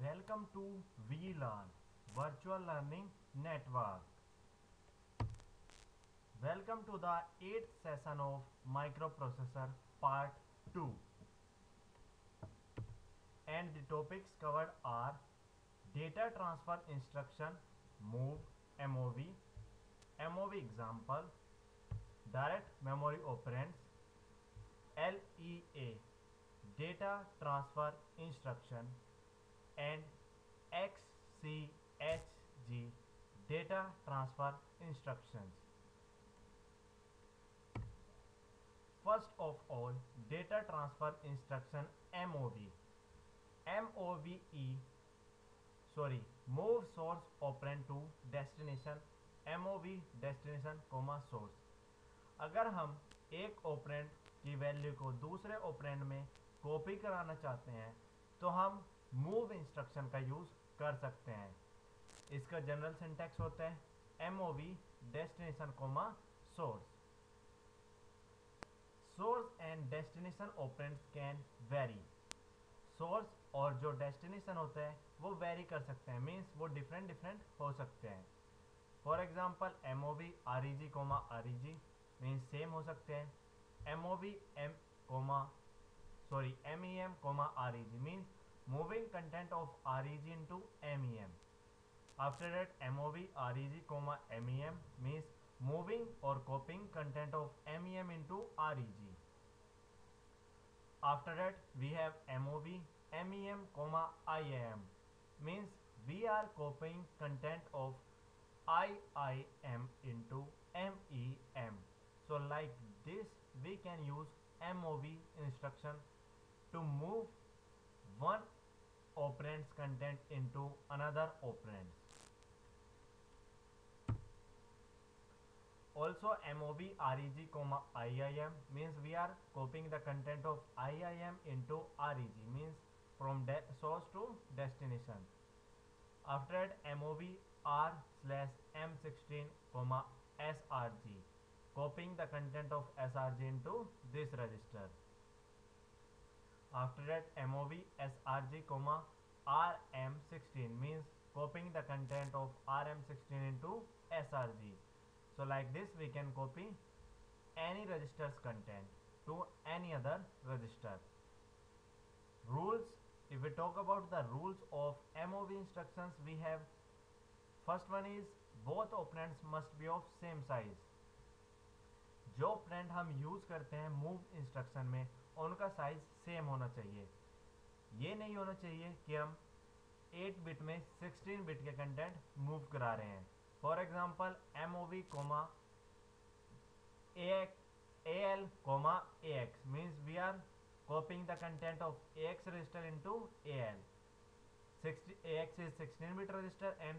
Welcome to VLearn Virtual Learning Network. Welcome to the 8th session of Microprocessor Part 2. And the topics covered are Data Transfer Instruction, Move, MOV, MOV example, Direct Memory Operands, LEA, Data Transfer Instruction, and XCHG, Data Transfer Instructions. First of all, Data Transfer Instruction MOV. Move source operand to destination, MOV destination, source. अगर हम एक operand की value को दूसरे operand में copy कराना चाहते हैं तो हम मूव इंस्ट्रक्शन का यूज कर सकते हैं। इसका जनरल सिंटैक्स होता है MOV destination, source. Source and destination operands can vary. Source और जो डेस्टिनेशन होता है वो वेरी कर सकते हैं, मीन्स वो डिफरेंट हो सकते हैं। For example MOV REG, REG means same हो सकते हैं। MOV MEM, REG means moving content of REG into MEM। After that MOV REG, MEM means moving और copying content of MEM into REG। After that we have MOV MEM, IIM means we are copying content of IIM into MEM. So like this we can use MOV instruction to move one operand's content into another operand. Also MOV REG, IIM means we are copying the content of IIM into REG, means from source to destination. After that MOV R/M16, SRG, copying the content of SRG into this register. After that MOV SRG, RM16 means copying the content of RM16 into SRG. So like this we can copy any register's content to any other register. Rules, if we talk about the rules of MOV instructions, we have first one is both operands must be of same size. जो operand हम use करते हैं move instruction में उनका size same होना चाहिए। ये नहीं होना चाहिए कि हम 8 बिट में 16 बिट के कंटेंट मूव करा रहे हैं। For example MOV, AL, AX means we are copying the content of AX register into AL. AX is 16-bit register and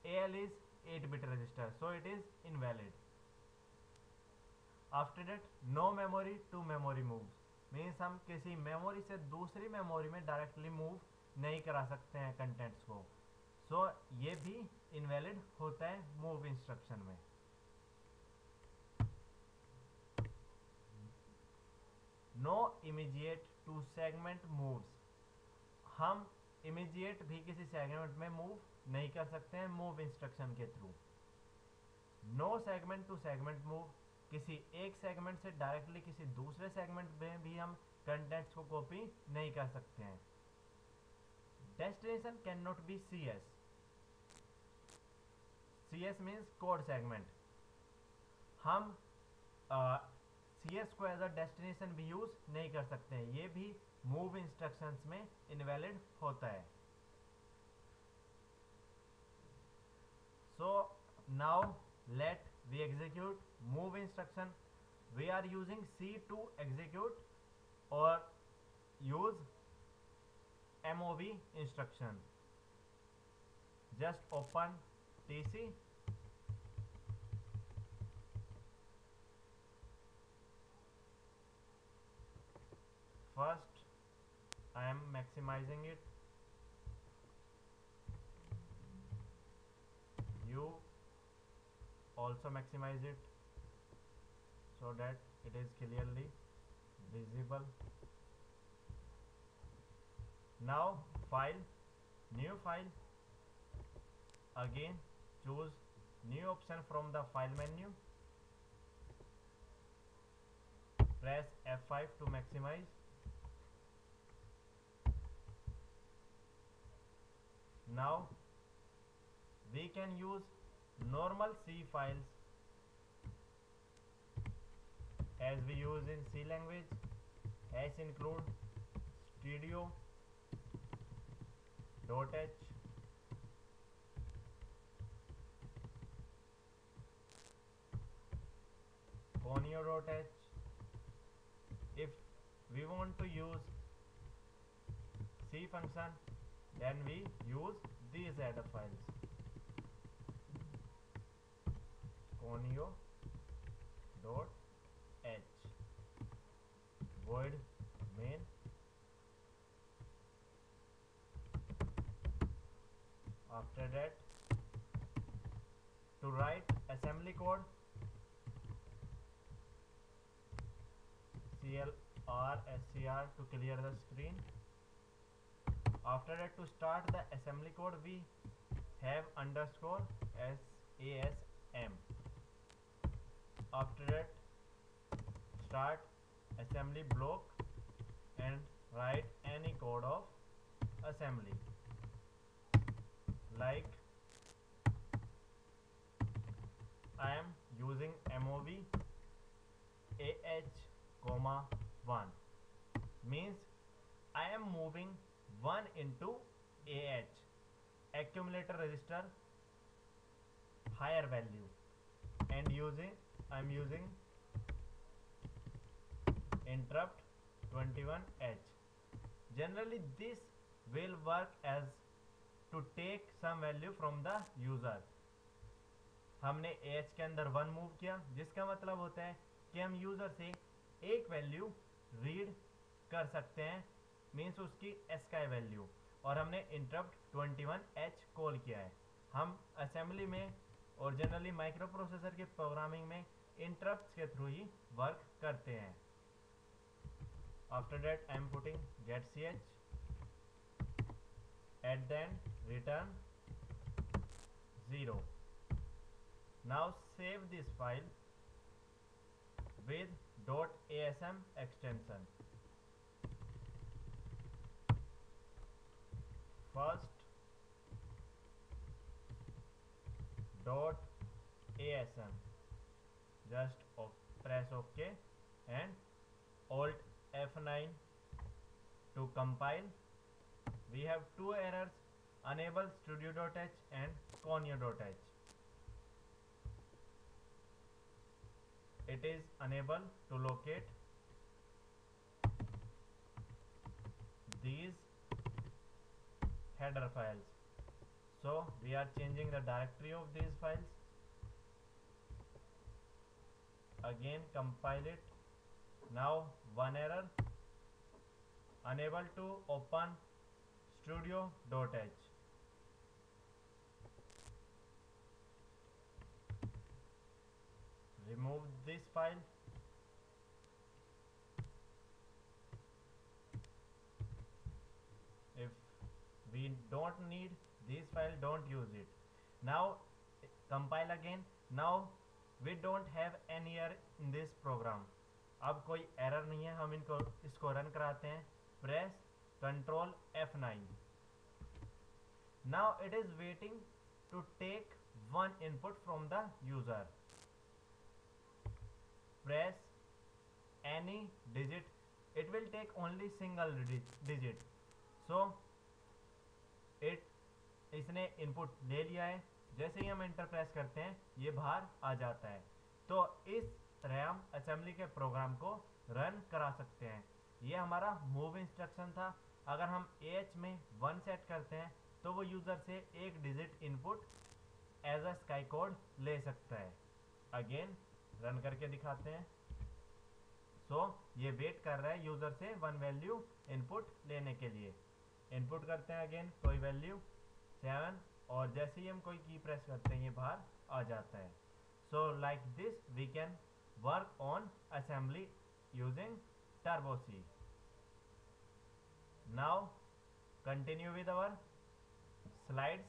AL is 8-bit register, so it is invalid. After that no memory to memory moves means हम किसी memory से दूसरी memory में directly move नहीं करा सकते हैं contents को। सो ये भी इनवैलिड होता है मूव इंस्ट्रक्शन में। No immediate to segment moves, हम इमीडिएट भी किसी सेगमेंट में मूव नहीं कर सकते हैं मूव इंस्ट्रक्शन के through. No segment to segment move, किसी एक सेगमेंट से डायरेक्टली किसी दूसरे सेगमेंट में भी हम कंटेंट्स को कॉपी नहीं कर सकते हैं। Destination can not be CS, CS means code segment. हम CS को एज अ डेस्टिनेशन भी यूज नहीं कर सकते हैं, ये भी मूव इंस्ट्रक्शंस में इनवैलिड होता है। So now let we execute move instruction. We are using C to execute or use MOV instruction. Just open TC, first I am maximizing it, you also maximize it so that it is clearly visible. Now file new file. Again choose new option from the file menu, press F5 to maximize. Now we can use normal C files as we use in C language. Hash include studio.h, conio.h. If we want to use C function, then we use these header files, conio.h, void main. After that, to write assembly code, clr to clear the screen. After that, to start the assembly code, we have underscore SASM. After that, start assembly block and write any code of assembly, like I am using MOV AH, 1, means I am moving 1 into AH, accumulator register higher value, and I am using interrupt 21H. Generally this will work as to take some value from the user. हमने AH के अंदर 1 move किया, जिसका मतलब होता है कि हम यूजर से एक वैल्यू रीड कर सकते हैं, मीन्स उसकी ASCII वैल्यू, और हमने इंटरप्ट 21H कॉल किया है. हम असेंबली में और जनरली माइक्रो प्रोसेसर के प्रोग्रामिंग में इंटरप्ट के थ्रू ही वर्क करते हैं. After that I am putting get ch, at the end return 0. Now save this file with .asm extension. First .asm, just press OK and Alt F9 to compile. We have two errors, enable studio.h and conio.h. It is unable to locate these header files, so we are changing the directory of these files. Again compile it. Now one error, unable to open studio.h. Remove this file. If we don't need this file, don't use it. Now compile again. Now we don't have any error in this program. अब कोई error नहीं है, हम इसको run कराते हैं. Press Ctrl F9. Now it is waiting to take one input from the user. Press any digit, it will take only single digit. So इसने input ले लिया है. जैसे ही हम एंटर प्रेस करते हैं ये बाहर आ जाता है. तो इस तरह हम असेंबली के प्रोग्राम को रन करा सकते हैं. ये हमारा मूव इंस्ट्रक्शन था. अगर हम AH में 1 सेट करते हैं तो वो यूज़र से एक digit input as a ASCII code ले सकता है. अगेन रन करके दिखाते हैं. सो ये वेट कर रहा है यूज़र से 1 वैल्यू इनपुट लेने के लिए. इनपुट करते हैं अगेन कोई वैल्यू 7, और जैसे ही हम कोई की प्रेस करते हैं ये बाहर आ जाता है. So like this we can work on assembly using TurboC. Now continue with our slides.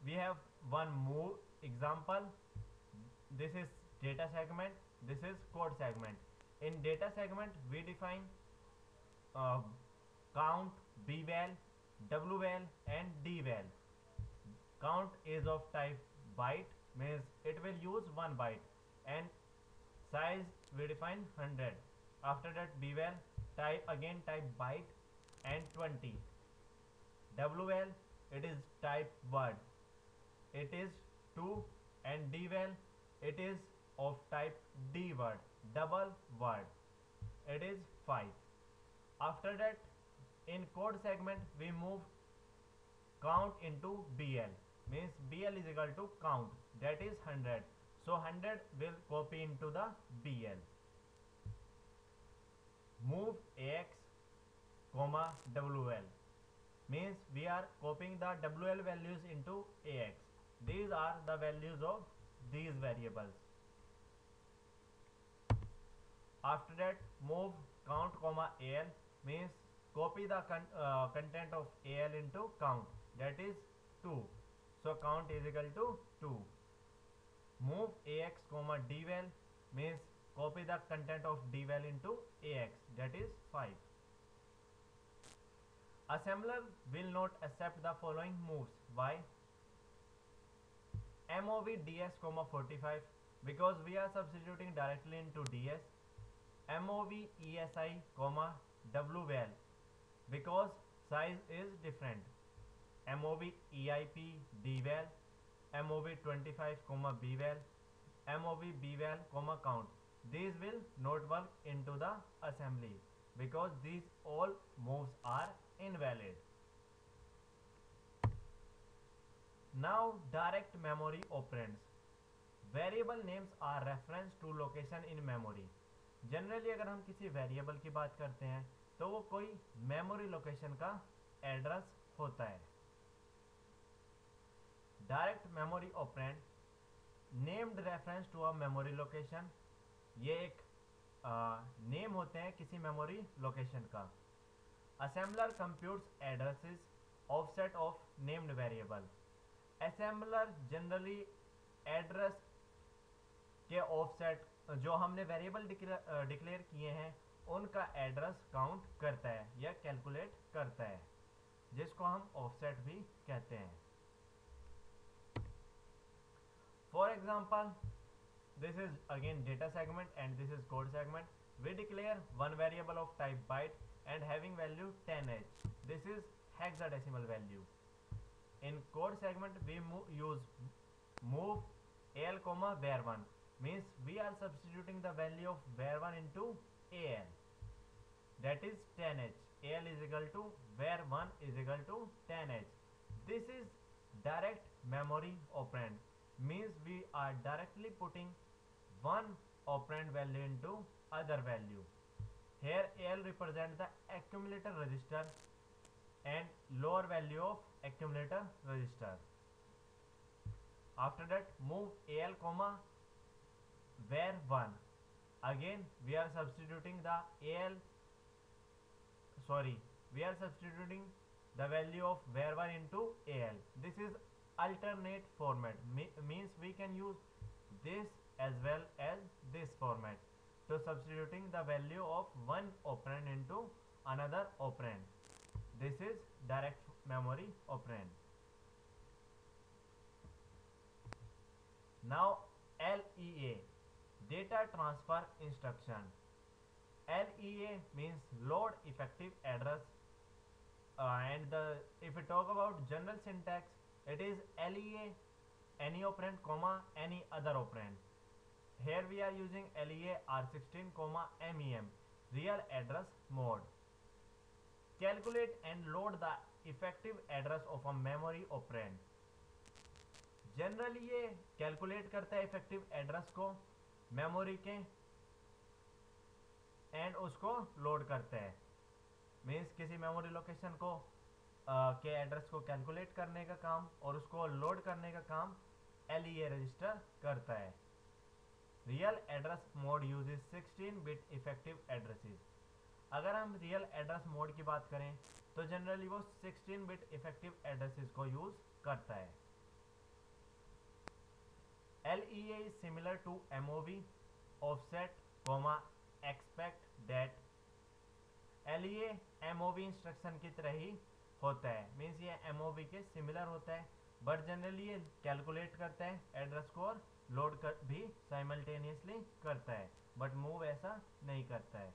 We have one move example. This is data segment, this is code segment. In data segment we define uh, count, bval, wval and dval. Count is of type byte, means it will use 1 byte, and size we define 100. After that bval type byte and 20. wval it is type word, it is 2, and dval it is of type d word, double word, it is 5. After that in code segment we move count into bl, means bl is equal to count, that is 100, so 100 will copy into the bl. Move ax comma wl, means we are copying the wl values into ax. These are the values of these variables. After that move count comma al, means copy the content of al into count, that is 2, so count is equal to 2. Move ax comma dval, means copy the content of dval into ax, that is 5. Assembler will not accept the following moves. Why? mov ds comma 45, because we are substituting directly into ds. mov esi comma wval, because size is different. mov eip dval, mov 25 comma bval, mov bval comma count. These will not work into the assembly because these all moves are invalid. Now direct memory operands. Variable names are reference to location in memory. Generally अगर हम किसी variable की बात करते हैं तो वो कोई मेमोरी लोकेशन का एड्रेस होता है. Direct memory operand named reference to a memory location, ये एक नेम होते हैं किसी मेमोरी लोकेशन का. Assembler computes addresses offset of named variable. Assembler generally address के ऑफसेट जो हमने वेरिएबल डिक्लेयर किए हैं उनका एड्रेस काउंट करता है या कैलकुलेट करता है, जिसको हम ऑफसेट भी कहते हैं. For example, this is again data segment and this is code segment. We declare one variable of type byte and having value 10h. This is hexadecimal value. In code segment we use move al comma var1, means we are substituting the value of var1 into al, that is 10h. al is equal to var1 is equal to 10h. This is direct memory operand, means we are directly putting one operand value into other value. Here al represents the accumulator register and lower value of accumulator register. After that move al comma var1, again we are substituting the value of var1 into al. This is alternate format, means we can use this as well as this format to substituting the value of one operand into another operand. This is direct memory operand. Now LEA, data transfer instruction. LEA means load effective address, if we talk about general syntax, it is LEA any operand comma any other operand. Here we are using LEA R16 comma MEM, real address mode. Calculate and load the effective address of a memory operand. Generally ये calculate करता है effective address को memory के and उसको load करता है. Means किसी memory location को के एड्रेस को कैलकुलेट करने का काम और उसको लोड करने का काम LEA रजिस्टर करता है. Real address mode uses 16-bit effective addresses. अगर हम रियल एड्रेस मोड की बात करें तो जनरली वो 16 बिट इफेक्टिव एड्रेसेस को यूज करता है। LEA is similar to MOV, offset, expect that। LEA MOV instruction की तरह ही होता है, मीन्स ये MOV के सिमिलर होता है, बट जनरली ये कैलकुलेट करता है एड्रेस को और लोड कर भी साइमल्टेनियसली करता है, बट मूव ऐसा नहीं करता है।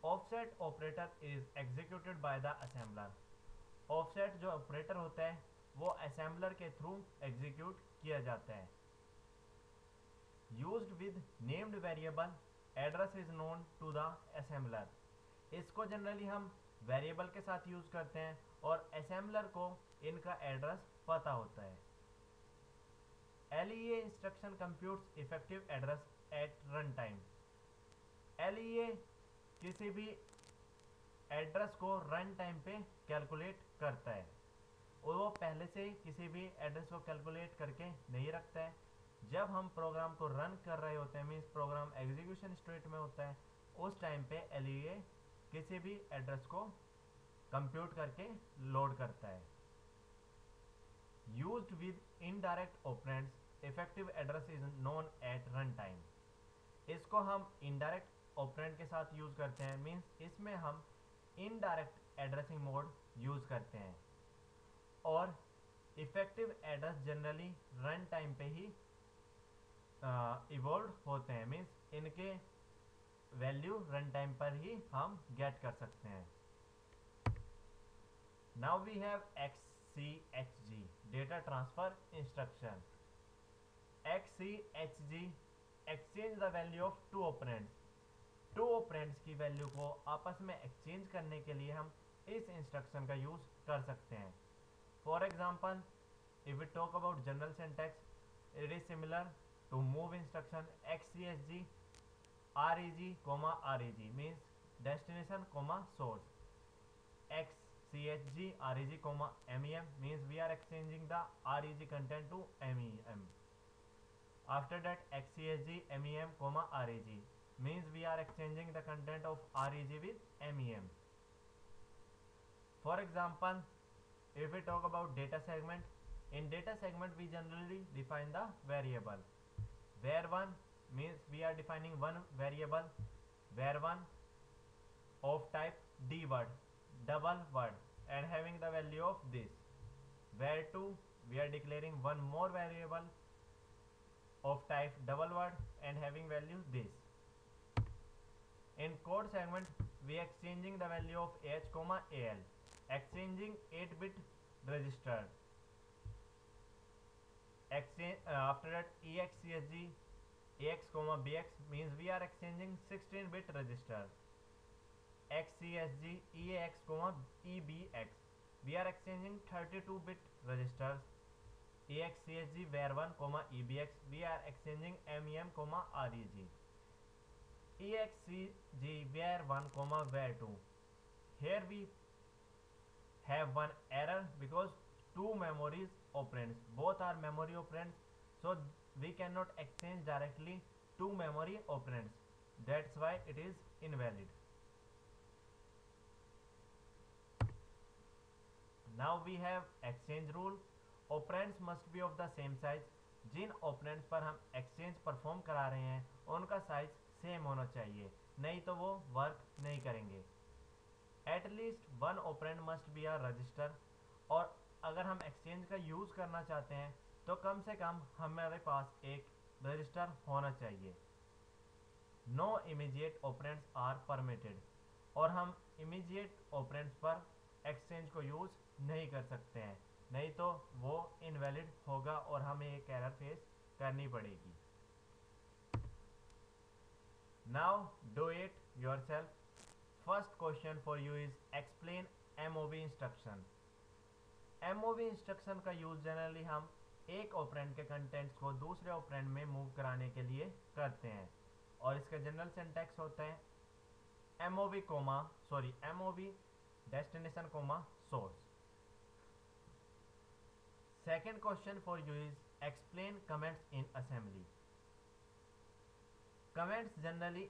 Offset operator is executed by the assembler. Offset जो ऑपरेटर होता है वो असेंबलर के थ्रू एग्जीक्यूट किया जाता है। Used with named variable, address is known to the assembler. इसको जनरली हम वेरिएबल के साथ यूज करते हैं और असेंबलर को इनका एड्रेस पता होता है। LEA instruction computes effective address at run time. LEA किसी भी एड्रेस को रन टाइम पे कैलकुलेट करता है और वो पहले से किसी भी एड्रेस को कैलकुलेट करके नहीं रखता है। जब हम प्रोग्राम को रन कर रहे होते हैं, मीन्स प्रोग्राम एग्जीक्यूशन स्टेट में होता है, उस टाइम पे LEA किसी भी एड्रेस को कंप्यूट करके लोड करता है। Used with indirect operands, effective address is known at run time. इसको हम इनडायरेक्ट ऑपरेंड के साथ यूज करते हैं, मीन्स इसमें हम इनडायरेक्ट एड्रेसिंग मोड यूज करते हैं और effective address generally run time पे ही इवॉल्व होते हैं, मीन्स इनके वैल्यू रन टाइम पर ही हम गेट कर सकते हैं। Now we have XCHG data transfer instruction. XCHG exchange the value of two operands. Two operands की वैल्यू को आपस में एक्सचेंज करने के लिए हम इस इंस्ट्रक्शन का यूज कर सकते हैं। For example, if we talk about general syntax, it is similar to move instruction. XCHG REG, REG means destination, source. XCHG REG, MEM means we are exchanging the REG content to MEM. After that, XCHG MEM, REG means we are exchanging the content of REG with MEM. For example, if we talk about data segment, in data segment we generally define the variable. Var1 means we are defining one variable, var1 of type d word, double word, and having the value of this. var2 we are declaring one more variable of type double word and having value this. In code segment we are exchanging the value of h, al, exchanging 8-bit register. After that, EXCHG AX, BX means we are exchanging 16-bit register. XCHG EAX, EBX we are exchanging 32-bit registers. EXCHG var1, EBX we are exchanging MEM, REG. EXCG var1, var2, here we have one error because two memories operands, both are memory operands, so we cannot exchange directly two memory operands, that's why it is invalid. Now we have exchange rule. Operands must be of the same size. जिन operands पर हम exchange perform करा रहे हैं उनका size same होना चाहिए, नहीं तो वो वर्क नहीं करेंगे। At least one operand must be a resistor, और अगर हम एक्सचेंज का यूज़ करना चाहते हैं तो कम से कम हमारे पास एक रजिस्टर होना चाहिए। No immediate operands are permitted, और हम इमीडिएट ऑपरेंड्स पर एक्सचेंज को यूज़ नहीं कर सकते हैं, नहीं तो वो इनवैलिड होगा और हमें एक एरर फेस करनी पड़ेगी। Now do it yourself. First question for you is explain MOV instruction. MOV instruction का यूज जनरली हम एक ऑपरेंड के कंटेंट्स को दूसरे ऑपरेंड में मूव कराने के लिए करते हैं, और इसका जनरल सिंटैक्स होता है MOV destination, source. Second question for you is explain comments in assembly. Comments generally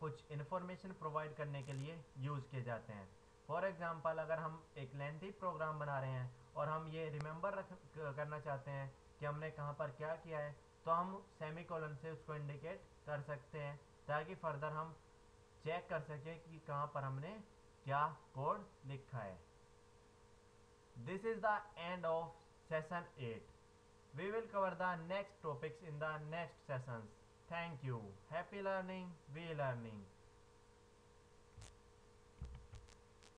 कुछ इन्फॉर्मेशन प्रोवाइड करने के लिए यूज़ किए जाते हैं। फॉर एग्जांपल अगर हम एक लेंथी प्रोग्राम बना रहे हैं और हम ये रिमेंबर करना चाहते हैं कि हमने कहाँ पर क्या किया है, तो हम सेमी कॉलन से उसको इंडिकेट कर सकते हैं ताकि फर्दर हम चेक कर सकें कि कहाँ पर हमने क्या कोड लिखा है। This is the end of session 8. We will cover the next topics in the next sessions. Thank you. Happy learning, we learning.